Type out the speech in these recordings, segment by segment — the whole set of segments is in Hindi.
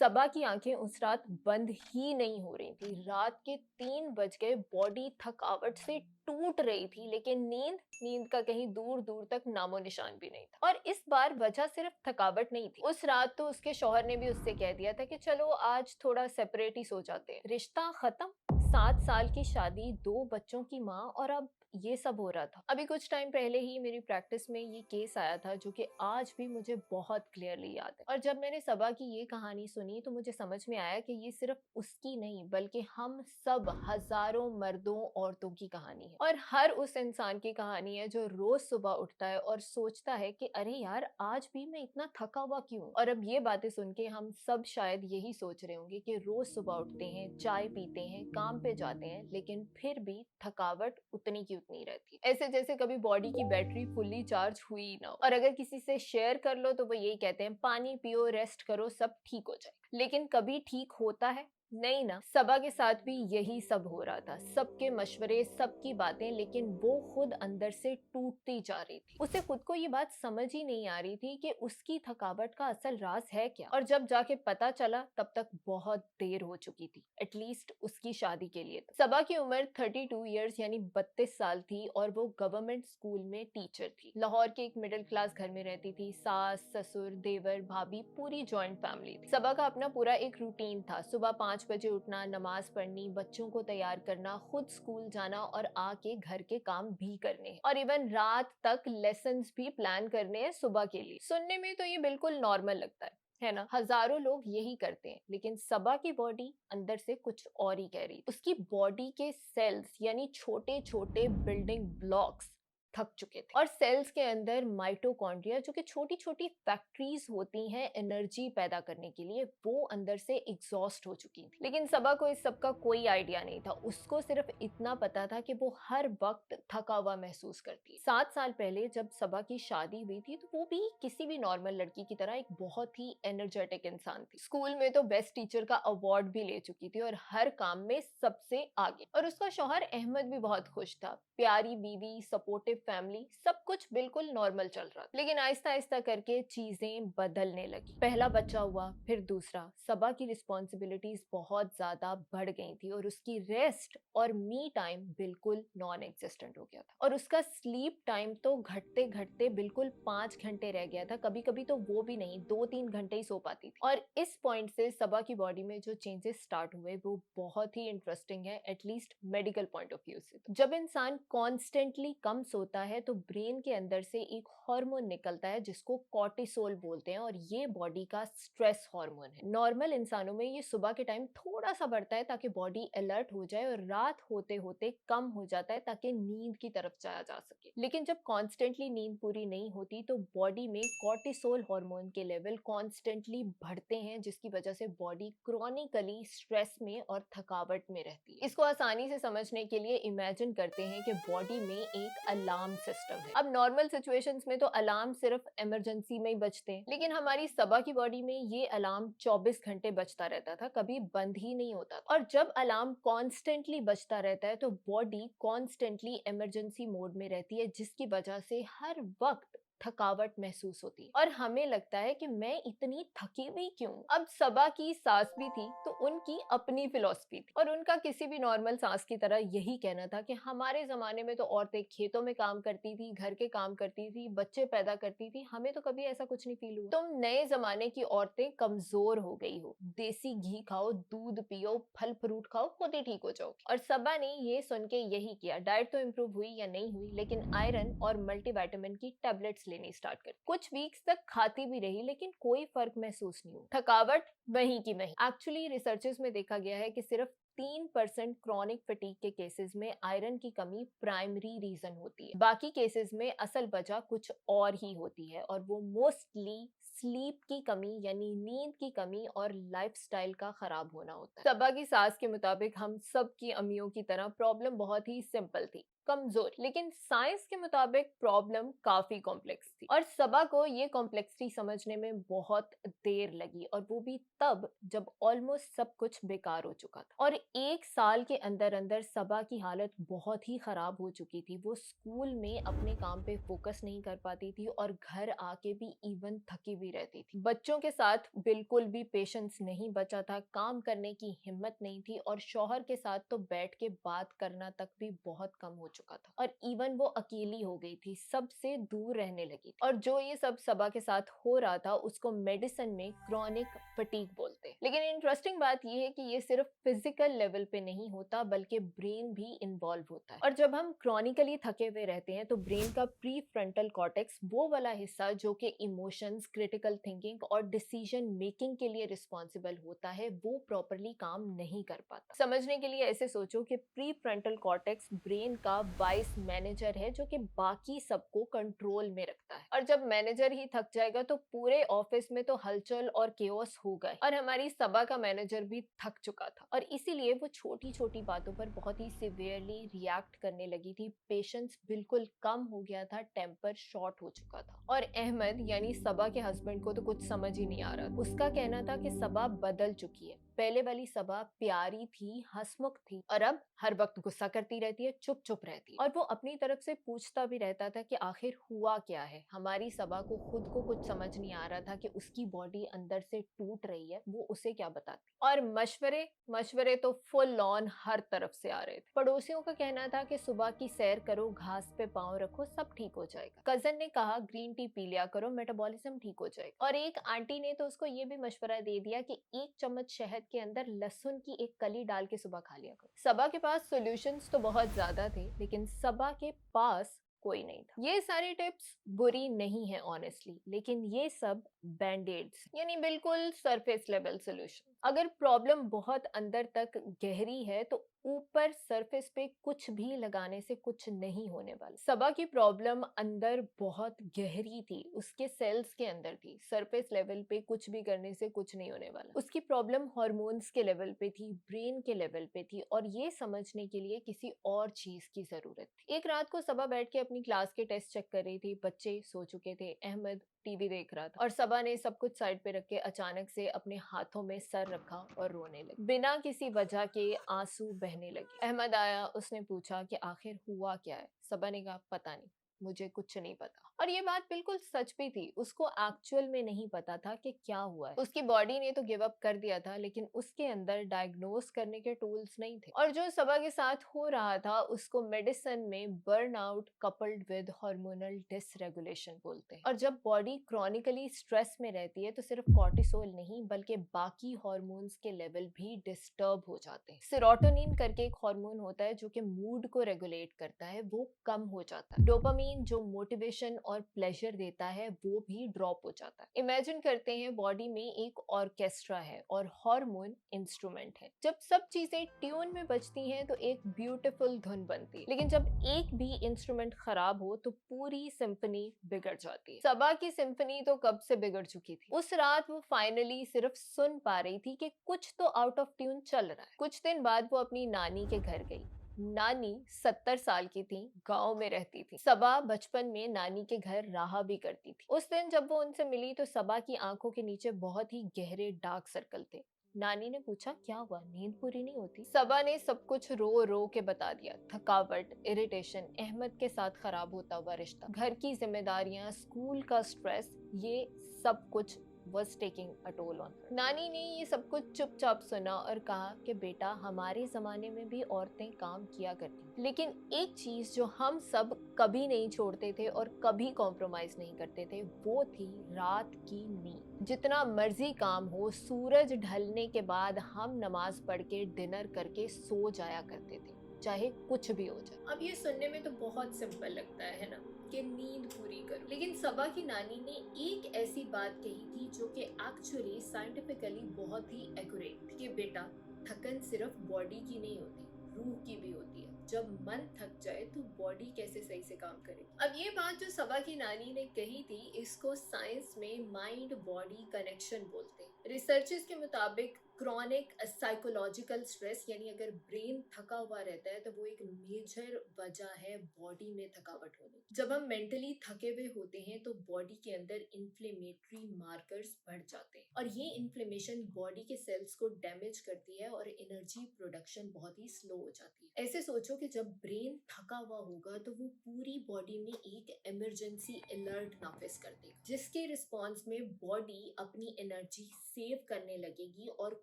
सबा की आंखें उस रात बंद ही नहीं हो रही थी। रात के 3 बज गए, बॉडी थकावट से टूट रही थी, लेकिन नींद नींद का कहीं दूर दूर तक नामो निशान भी नहीं था। और इस बार वजह सिर्फ थकावट नहीं थी। उस रात तो उसके शौहर ने भी उससे कह दिया था कि चलो आज थोड़ा सेपरेट ही सो जाते हैं। रिश्ता खत्म, 7 साल की शादी, 2 बच्चों की माँ, और अब ये सब हो रहा था। अभी कुछ टाइम पहले ही मेरी प्रैक्टिस में ये केस आया था जो कि आज भी मुझे बहुत क्लियरली याद है। और जब मैंने सबा की ये कहानी सुनी तो मुझे समझ में आया कि ये सिर्फ उसकी नहीं बल्कि हम सब हजारों मर्दों औरतों की कहानी है। और हर उस इंसान की कहानी है जो रोज सुबह उठता है और सोचता है कि अरे यार, आज भी मैं इतना थका हुआ क्यों। और अब ये बातें सुन के हम सब शायद यही सोच रहे होंगे कि रोज सुबह उठते हैं, चाय पीते हैं, काम पे जाते हैं, लेकिन फिर भी थकावट उतनी की उतनी रहती है। ऐसे जैसे कभी बॉडी की बैटरी फुल्ली चार्ज हुई ही ना हो। और अगर किसी से शेयर कर लो तो वो यही कहते हैं, पानी पियो, रेस्ट करो, सब ठीक हो जाए। लेकिन कभी ठीक होता है? नहीं ना। सबा के साथ भी यही सब हो रहा था। सबके मशवरे, सबकी बातें, लेकिन वो खुद अंदर से टूटती जा रही थी। उसे खुद को ये बात समझ ही नहीं आ रही थी कि उसकी थकावट का असल राज है क्या। और जब जाके पता चला तब तक बहुत देर हो चुकी थी, एटलीस्ट उसकी शादी के लिए। तो सबा की उम्र 32 ईयर्स यानी 32 साल थी और वो गवर्नमेंट स्कूल में टीचर थी। लाहौर के एक मिडिल क्लास घर में रहती थी। सास, ससुर, देवर, भाभी, पूरी जॉइंट फैमिली थी। सबा का अपना पूरा एक रूटीन था। सुबह 5 बजे उठना, नमाज पढ़नी, बच्चों को तैयार करना, खुद स्कूल जाना और आके घर के काम भी करने हैं। और इवन रात तक लेसन्स भी प्लान करने हैं सुबह के लिए। सुनने में तो ये बिल्कुल नॉर्मल लगता है ना। हजारों लोग यही करते हैं, लेकिन सबा की बॉडी अंदर से कुछ और ही कह रही थी। उसकी बॉडी के सेल्स यानी छोटे छोटे बिल्डिंग ब्लॉक्स थक चुके थे। और सेल्स के अंदर माइटोकॉन्ड्रिया, जो कि छोटी छोटी फैक्ट्रीज होती हैं एनर्जी पैदा करने के लिए, वो अंदर से एग्जॉस्ट हो चुकी थी। लेकिन सबा को इस सब का कोई आइडिया नहीं था। उसको सिर्फ इतना पता था कि वो हर वक्त थका हुआ महसूस करती है। 7 साल पहले जब सबा की शादी हुई थी तो वो भी किसी भी नॉर्मल लड़की की तरह एक बहुत ही एनर्जेटिक इंसान थी। स्कूल में तो बेस्ट टीचर का अवार्ड भी ले चुकी थी और हर काम में सबसे आगे। और उसका शौहर अहमद भी बहुत खुश था। प्यारी बीवी, सपोर्टिव फैमिली, सब कुछ बिल्कुल नॉर्मल चल रहा था। लेकिन आहिस्ता आहिस्ता करके चीजें बदलने लगी। पहला बच्चा हुआ, फिर दूसरा। सबा की रिस्पॉन्सिबिलिटीज बहुत ज्यादा बढ़ गई थी और उसकी रेस्ट और मी टाइम बिल्कुल नॉन एग्जिस्टेंट हो गया था। और उसका स्लीप टाइम तो घटते घटते बिल्कुल 5 घंटे रह गया था। कभी कभी तो वो भी नहीं, 2-3 घंटे ही सो पाती थी। और इस पॉइंट से सबा की बॉडी में जो चेंजेस स्टार्ट हुए वो बहुत ही इंटरेस्टिंग है, at least medical point of view से। जब इंसान कॉन्स्टेंटली कम सोता है तो ब्रेन के अंदर से एक हार्मोन निकलता है जिसको कॉर्टिसोल बोलते हैं, और ये बॉडी का स्ट्रेस हार्मोन है। नॉर्मल इंसानों में ये सुबह के टाइम थोड़ा सा बढ़ता है ताकि बॉडी अलर्ट हो जाए, और रात होते होते कम हो जाता है ताकि नींद की तरफ जाया जा सके। लेकिन जब कॉन्स्टेंटली नींद पूरी नहीं होती तो बॉडी में कॉर्टिसोल हार्मोन के लेवल कॉन्स्टेंटली बढ़ते हैं, जिसकी वजह से बॉडी क्रॉनिकली स्ट्रेस में और थकावट में रहती है। इसको आसानी से समझने के लिए इमेजिन करते हैं कि बॉडी में एक अलार्म सिस्टम है। अब नॉर्मल सिचुएशंस में तो अलार्म सिर्फ इमरजेंसी में ही बजते हैं, लेकिन हमारी सबा की बॉडी में ये अलार्म 24 घंटे बजता रहता था, कभी बंद ही नहीं होता। और जब अलार्म कॉन्स्टेंटली बजता रहता है तो बॉडी कॉन्स्टेंटली इमरजेंसी मोड में रहती है, जिसकी वजह से हर वक्त थकावट महसूस होती है। और हमें लगता है कि मैं इतनी थकी हुई क्यों। अब सबा की सास भी थी तो उनकी अपनी फिलॉसफी थी, और उनका किसी भी नॉर्मल सास की तरह यही कहना था कि हमारे जमाने में तो औरतें खेतों में काम करती थी, घर के काम करती थी, बच्चे पैदा करती थी, हमें तो कभी ऐसा कुछ नहीं फील हुआ। तुम नए जमाने की औरतें कमजोर हो गई हो, देसी घी खाओ, दूध पियो, फल फ्रूट खाओ, खुद ही ठीक हो जाओ। और सबा ने ये सुन के यही किया। डाइट तो इम्प्रूव हुई या नहीं हुई, लेकिन आयरन और मल्टीविटामिन की टैबलेट्स लेनी स्टार्ट कर। कुछ वीक्स तक खाती भी रही, लेकिन कोई फर्क महसूस नहीं हुआ। थकावट वहीं की वहीं। एक्चुअली रिसर्चेस में देखा गया है कि सिर्फ 3% क्रॉनिक फटीग के केसेस में आयरन की कमी प्राइमरी रीजन होती है। बाकी केसेस में असल वजह कुछ और ही होती है, और वो मोस्टली स्लीप की कमी यानी नींद की कमी और लाइफस्टाइल का खराब होना होता है। सबा की सास के मुताबिक हम सब की अम्मियों की तरह प्रॉब्लम बहुत ही सिंपल थी। कमजोर, लेकिन साइंस के मुताबिक प्रॉब्लम काफी कॉम्प्लेक्स थी और सबा को ये कॉम्प्लेक्सिटी समझने में बहुत देर लगी, और वो भी तब जब ऑलमोस्ट सब कुछ बेकार हो चुका था। और 1 साल के अंदर अंदर सबा की हालत बहुत ही खराब हो चुकी थी। वो स्कूल में अपने काम पे फोकस नहीं कर पाती थी और घर आके भी इवन थकी भी रहती थी। बच्चों के साथ बिल्कुल भी पेशेंस नहीं बचा था, काम करने की हिम्मत नहीं थी, और शौहर के साथ तो बैठ के बात करना तक भी बहुत कम हो चुका था। और इवन वो अकेली हो गई थी, सबसे दूर रहने लगी थी। और जो ये सब सबा के साथ हो रहा था उसको मेडिसिन में क्रॉनिक फटीग बोलते हैं। लेकिन इंटरेस्टिंग बात यह है कि ये सिर्फ फिजिकल लेवल पे नहीं होता, बल्कि ब्रेन भी इन्वॉल्व होता है। और जब हम क्रॉनिकली थके हुए रहते हैं तो ब्रेन का प्री फ्रंटल कॉर्टेक्स, वो वाला हिस्सा जो कि इमोशंस, क्रिटिकल थिंकिंग और डिसीजन मेकिंग के लिए रिस्पॉन्सिबल होता है, वो प्रॉपरली काम नहीं कर पाता। समझने के लिए ऐसे सोचो कि प्री फ्रंटल कॉर्टेक्स ब्रेन का वाइस मैनेजर है जो कि बाकी सबको कंट्रोल में रखता है। और जब मैनेजर ही थक जाएगा तो पूरे ऑफिस में तो हलचल और केओस होगा। और हमारी सबा का मैनेजर भी थक चुका था और इसीलिए वो छोटी छोटी बातों पर बहुत ही सिवियरली रिएक्ट करने लगी थी। पेशेंस बिल्कुल कम हो गया था, टेम्पर शॉर्ट हो चुका था। और अहमद यानी सबा के हस्बैंड को तो कुछ समझ ही नहीं आ रहा। उसका कहना था कि सबा बदल चुकी है। पहले वाली सबा प्यारी थी, हंसमुख थी, और अब हर वक्त गुस्सा करती रहती है, चुप चुप रहती है। और वो अपनी तरफ से पूछता भी रहता था कि आखिर हुआ क्या है। हमारी सबा को खुद को कुछ समझ नहीं आ रहा था कि उसकी बॉडी अंदर से टूट रही है, वो उसे क्या बताती। और मशवरे मशवरे तो फुल ऑन हर तरफ से आ रहे थे। पड़ोसियों का कहना था कि सुबह की सैर करो, घास पे पाँव रखो, सब ठीक हो जाएगा। कजन ने कहा ग्रीन टी पी लिया करो, मेटाबॉलिज्म ठीक हो जाएगा। और एक आंटी ने तो उसको ये भी मशवरा दे दिया कि 1 चम्मच शहद के अंदर लहसुन की एक कली डाल के सुबह खा लिया करो। सबा के पास सॉल्यूशंस तो बहुत ज्यादा थे, लेकिन सबा के पास कोई नहीं था। ये सारी टिप्स बुरी नहीं है ऑनेस्टली, लेकिन ये सब बैंडेड्स, यानी बिल्कुल सरफेस लेवल सॉल्यूशन। अगर प्रॉब्लम बहुत अंदर तक गहरी है तो ऊपर सरफेस पे कुछ भी लगाने से कुछ नहीं होने वाला। सबा की प्रॉब्लम अंदर बहुत गहरी थी, उसके सेल्स के अंदर थी। सरफेस लेवल पे कुछ भी करने से कुछ नहीं होने वाला। उसकी प्रॉब्लम हार्मोन्स के लेवल पे थी, ब्रेन के लेवल पे थी, और ये समझने के लिए किसी और चीज की जरूरत थी। एक रात को सबा बैठ के अपनी क्लास के टेस्ट चेक कर रही थी। बच्चे सो चुके थे, अहमद टीवी देख रहा था, और सबा ने सब कुछ साइड पे रख के अचानक से अपने हाथों में सर रखा और रोने लगी। बिना किसी वजह के आंसू बहने लगे। अहमद आया, उसने पूछा कि आखिर हुआ क्या है। सबा ने कहा पता नहीं, मुझे कुछ नहीं पता। और ये बात बिल्कुल सच भी थी। उसको एक्चुअल में नहीं पता था कि क्या हुआ है। उसकी बॉडी ने तो गिव अप कर दिया था, लेकिन उसके अंदर डायग्नोस करने के टूल्स नहीं थे। और जो सबा के साथ हो रहा था उसको मेडिसिन में burnout coupled with hormonal dysregulation बोलते हैं। और जब बॉडी क्रॉनिकली स्ट्रेस में रहती है तो सिर्फ कॉर्टिसोल नहीं बल्कि बाकी हार्मोन्स के लेवल भी डिस्टर्ब हो जाते हैं। सेरोटोनिन करके एक हार्मोन होता है जो कि मूड को रेगुलेट करता है, वो कम हो जाता है। डोपामिन जो मोटिवेशन और प्लेजर देता है वो भी ड्रॉप हो जाता है। इमेजिन करते हैं बॉडी में एक ऑर्केस्ट्रा है और हार्मोन इंस्ट्रूमेंट है। जब सब चीजें ट्यून में बजती हैं तो एक ब्यूटीफुल धुन बनती है, लेकिन जब एक भी इंस्ट्रूमेंट खराब हो तो पूरी सिंफनी बिगड़ जाती है। सबा की सिंफनी तो कब से बिगड़ चुकी थी। उस रात वो फाइनली सिर्फ सुन पा रही थी कि कुछ तो आउट ऑफ ट्यून चल रहा है। कुछ दिन बाद वो अपनी नानी के घर गई। नानी 70 साल की थी, गांव में रहती थी। सबा बचपन में नानी के घर रहा भी करती थी। उस दिन जब वो उनसे मिली तो सबा की आंखों के नीचे बहुत ही गहरे डार्क सर्कल थे। नानी ने पूछा क्या हुआ, नींद पूरी नहीं होती। सबा ने सब कुछ रो रो के बता दिया। थकावट, इरिटेशन, अहमद के साथ खराब होता हुआ रिश्ता, घर की जिम्मेदारियां, स्कूल का स्ट्रेस, ये सब कुछ was taking a toll on her. नानी ने ये सब कुछ चुपचाप सुना और कहा कि बेटा हमारे जमाने में भी औरतें काम किया करती, लेकिन एक चीज जो हम सब कभी नहीं छोड़ते थे और कभी कॉम्प्रोमाइज नहीं करते थे वो थी रात की नींद। जितना मर्जी काम हो, सूरज ढलने के बाद हम नमाज पढ़ के डिनर करके सो जाया करते थे, चाहे कुछ भी हो जाए। अब ये सुनने में तो बहुत सिंपल लगता है ना कि नींद पूरी करो, लेकिन सबा की नानी ने एक ऐसी बात कही थी जो कि एक्चुअली साइंटिफिकली बहुत ही एक्यूरेट थी कि बेटा थकन सिर्फ बॉडी की नहीं होती, रूह की भी होती है। जब मन थक जाए तो बॉडी कैसे सही से काम करे। अब ये बात जो सबा की नानी ने कही थी इसको साइंस में माइंड बॉडी कनेक्शन बोलते हैं। रिसर्चर्स के मुताबिक क्रॉनिक साइकोलॉजिकल स्ट्रेस, यानी अगर ब्रेन थका हुआ रहता है तो वो एक मेजर वजह है बॉडी में थकावट होने की। जब हम मेंटली थके हुए होते हैं तो बॉडी के अंदर इन्फ्लेमेटरी मार्कर्स बढ़ जाते हैं और ये इन्फ्लेमेशन बॉडी के सेल्स को डैमेज करती है और एनर्जी प्रोडक्शन बहुत ही स्लो हो जाती है। ऐसे सोचो कि जब ब्रेन थका हुआ होगा तो वो पूरी बॉडी में एक इमरजेंसी अलर्ट नाफिज कर देगा, जिसके रिस्पॉन्स में बॉडी अपनी एनर्जी सेव करने लगेगी और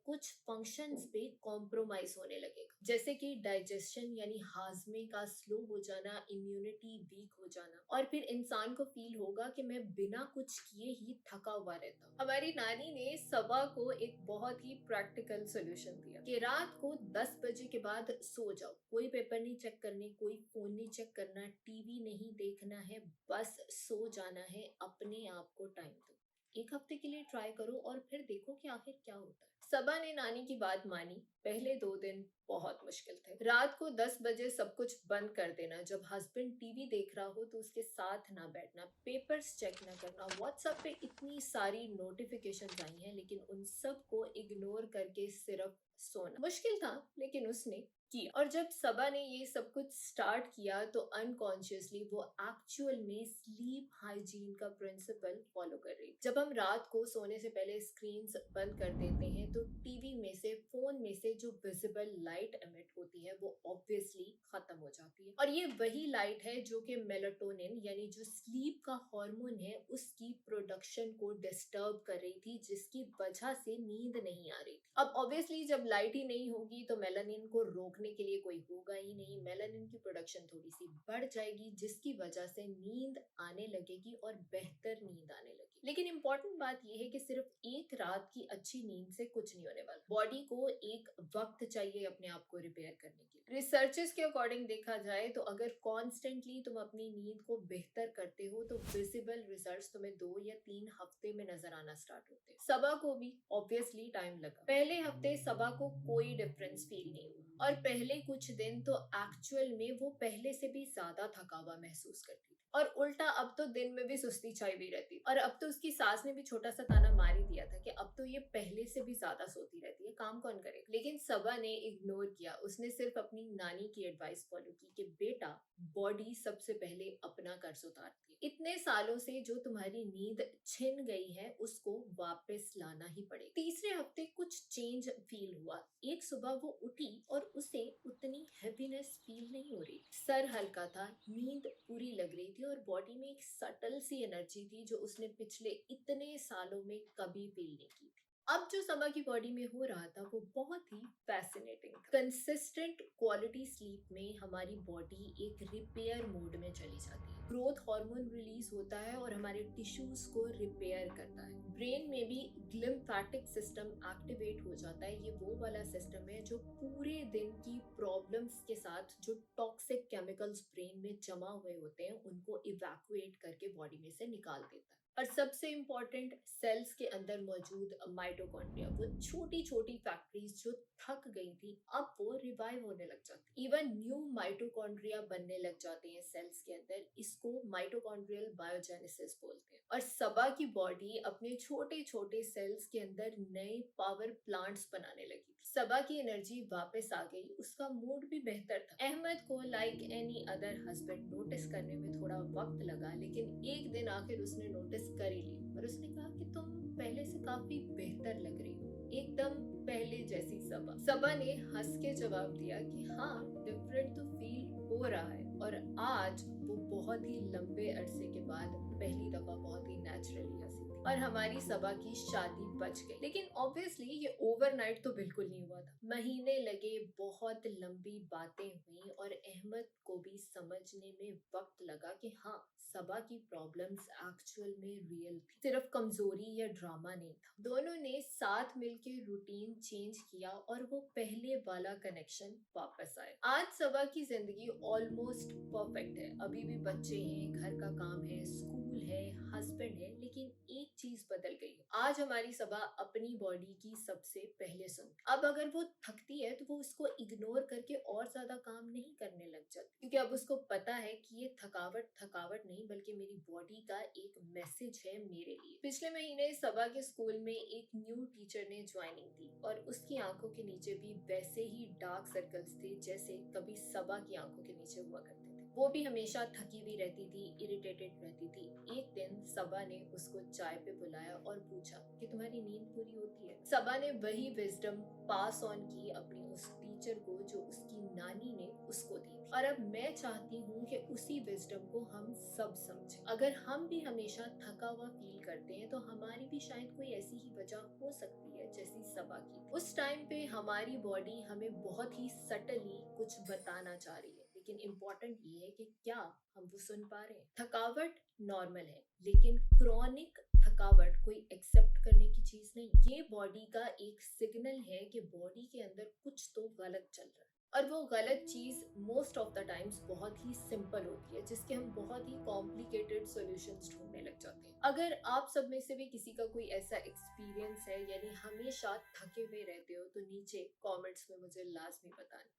कुछ फंक्शंस पे कॉम्प्रोमाइज होने लगेगा, जैसे कि डाइजेशन यानी हाजमे का स्लो हो जाना, इम्यूनिटी वीक हो जाना, और फिर इंसान को फील होगा कि मैं बिना कुछ किए ही थका हुआ रहता हूँ। हमारी नानी ने सबा को एक बहुत ही प्रैक्टिकल सोल्यूशन दिया कि रात को 10 बजे के बाद सो जाओ, कोई पेपर नहीं चेक करनी, कोई फोन नहीं चेक करना, टीवी नहीं देखना है, बस सो जाना है, अपने आप को टाइम दो। एक हफ्ते के लिए ट्राई करो और फिर देखो कि आखिर क्या होता है। सबा ने नानी की बात मानी। पहले 2 दिन बहुत मुश्किल थे। रात को 10 बजे सब कुछ बंद कर देना, जब हस्बैंड टीवी देख रहा हो तो उसके साथ ना बैठना, पेपर्स चेक ना करना। व्हाट्सएप पे इतनी सारी नोटिफिकेशंस आई हैं लेकिन उन सब को इग्नोर करके सिर्फ सोना। मुश्किल था लेकिन उसने किया। और जब सबा ने ये सब कुछ स्टार्ट किया तो अनकॉन्शियसली वो एक्चुअल में स्लीप हाइजीन का प्रिंसिपल फॉलो कर रही। जब हम रात को सोने से पहले स्क्रीन्स बंद कर देते हैं तो टीवी में से, फोन में से जो विजिबल लाइट एमिट होती है वो ऑब्वियसली खत्म हो जाती है। और ये वही लाइट है जो कि मेलाटोनिन यानी जो स्लीप का हार्मोन है उसकी प्रोडक्शन को डिस्टर्ब कर रही थी, जिसकी वजह से नींद नहीं आ रही थी। अब ऑब्वियसली जब लाइट ही नहीं होगी तो मेलानिन को रोकने के लिए कोई होगा ही नहीं। मेलानिन की प्रोडक्शन थोड़ी सी बढ़ जाएगी जिसकी वजह से नींद आने लगेगी और बेहतर नींद आने लगेगी। लेकिन इंपॉर्टेंट बात यह है कि सिर्फ एक रात की अच्छी नींद से कुछ नहीं होने वाला। बॉडी को एक वक्त चाहिए अपने आप को रिपेयर करने के लिए। रिसर्चेस के अकॉर्डिंग देखा जाए तो अगर कॉन्स्टेंटली तुम अपनी नींद को बेहतर करते हो तो विजिबल रिजल्ट्स तुम्हें 2 या 3 हफ्ते में नजर आना स्टार्ट होते हैं। सबा को भी ऑब्वियसली टाइम लगा। पहले हफ्ते सबा को कोई डिफरेंस फील नहीं हुआ और पहले कुछ दिन तो एक्चुअल में वो पहले से भी ज्यादा थका हुआ महसूस करती थी। और उल्टा अब तो दिन में भी सुस्ती छाई हुई रहती, और अब तो उसकी सास ने भी छोटा सा ताना मार ही दिया था कि अब तो ये पहले से भी ज्यादा सोती रहती है, काम कौन करेगा। लेकिन सबा ने इग्नोर किया। उसने सिर्फ अपनी नानी की एडवाइस फॉलो की कि बेटा, बॉडी सबसे पहले अपना कर्ज उतारती है। इतने सालों से जो तुम्हारी नींद छिन गई है उसको वापस लाना ही पड़ेगा। तीसरे हफ्ते कुछ चेंज फील हुआ। एक सुबह वो उठी और उसे उतनी हैप्पीनेस फील नहीं हो रही। सर हल्का था, नींद पूरी लग रही थी और बॉडी में एक सटल सी एनर्जी थी जो उसने पिछले इतने सालों में कभी फील नहीं की थी। अब जो सबा की बॉडी में हो रहा था वो बहुत ही फैसिनेटिंग था। कंसिस्टेंट क्वालिटी स्लीप में हमारी बॉडी एक रिपेयर मोड में चली जाती है। ग्रोथ हार्मोन रिलीज होता है और हमारे टिश्यूज को रिपेयर करता है। ब्रेन में भी ग्लिम्फेटिक सिस्टम एक्टिवेट हो जाता है। ये वो वाला सिस्टम है जो पूरे दिन की प्रॉब्लम्स के साथ जो टॉक्सिक केमिकल्स ब्रेन में जमा हुए होते हैं उनको इवैक्यूएट करके बॉडी में से निकाल देता है। और सबसे इम्पोर्टेंट, सेल्स के अंदर मौजूद माइटोकॉन्ड्रिया, वो छोटी छोटी फैक्ट्रीज जो थक गई थी अब वो रिवाइव होने लग जाती। इवन न्यू माइटोकॉन्ड्रिया बनने लग जाते हैं सेल्स के अंदर। इसको माइटोकॉन्ड्रियल बायोजेनेसिस बोलते हैं। और सबा की बॉडी अपने छोटे छोटे सेल्स के अंदर नए पावर प्लांट्स बनाने लगी। सबा की एनर्जी वापस आ गई, उसका मूड भी बेहतर था। अहमद को like any other husband notice करने में थोड़ा वक्त लगा, लेकिन एक दिन आखिर उसने नोटिस कर ही ली और उसने कहा कि तुम पहले से काफी बेहतर लग रही हो, एकदम पहले जैसी। सबा ने हंस के जवाब दिया कि हाँ, डिफरेंट तो फील हो रहा है। और आज वो बहुत ही लंबे अरसे के बाद पहली दफा बहुत ही नेचुरली हंसी थी। और हमारी सबा की शादी बच गई। लेकिन ऑब्वियसली ये ओवरनाइट तो बिल्कुल नहीं हुआ था। महीने लगे, बहुत लंबी बातें हुई और अहमद को भी समझने में वक्त लगा कि हाँ, सबा की प्रॉब्लम्स एक्चुअल में रियल थी, सिर्फ कमजोरी या ड्रामा नहीं था। दोनों ने साथ मिलके रूटीन चेंज किया और वो पहले वाला कनेक्शन वापस आया। आज सबा की जिंदगी ऑलमोस्ट परफेक्ट है। अभी भी बच्चे हैं, घर का काम है, स्कूल है, हस्बैंड है, लेकिन एक चीज बदल गई हो। आज हमारी सबा अपनी बॉडी की सबसे पहले सुन, अब अगर वो थकती है तो वो उसको इग्नोर करके और ज्यादा काम नहीं करने लग जाती, क्योंकि अब उसको पता है कि ये थकावट थकावट नहीं बल्कि मेरी बॉडी का एक मैसेज है मेरे लिए। पिछले महीने सबा के स्कूल में एक न्यू टीचर ने ज्वाइनिंग दी और उसकी आंखों के नीचे भी वैसे ही डार्क सर्कल्स थे जैसे कभी सबा की आंखों के नीचे हुआ करते थे। वो भी हमेशा थकी हुई रहती थी, इरिटेटेड रहती थी। एक दिन सबा ने उसको चाय पे बुलाया और पूछा कि तुम्हारी नींद पूरी होती है। सबा ने वही विजडम पास ऑन की अपनी उस टीचर को जो उसकी नानी ने उसको दी थी। और अब मैं चाहती हूँ कि उसी विजडम को हम सब समझें। अगर हम भी हमेशा थका हुआ फील करते हैं तो हमारी भी शायद कोई ऐसी ही वजह हो सकती है जैसी सबा की। उस टाइम पे हमारी बॉडी हमें बहुत ही सटली कुछ बताना चाह रही है, लेकिन इम्पोर्टेंट ये है कि क्या हम वो सुन पा रहे हैं। थकावट नॉर्मल है, लेकिन क्रॉनिक थकावट कोई एक्सेप्ट करने की चीज नहीं। ये बॉडी का एक सिग्नल है कि बॉडी के अंदर कुछ तो गलत चल रहा है, और वो गलत चीज मोस्ट ऑफ द टाइम्स बहुत ही सिंपल होती है जिसके हम बहुत ही कॉम्प्लिकेटेड सॉल्यूशंस ढूंढने लग जाते हैं। अगर आप सब में से भी किसी का कोई ऐसा एक्सपीरियंस है, यानी हमेशा थके हुए रहते हो, तो नीचे कमेंट्स में मुझे लाजमी बताना।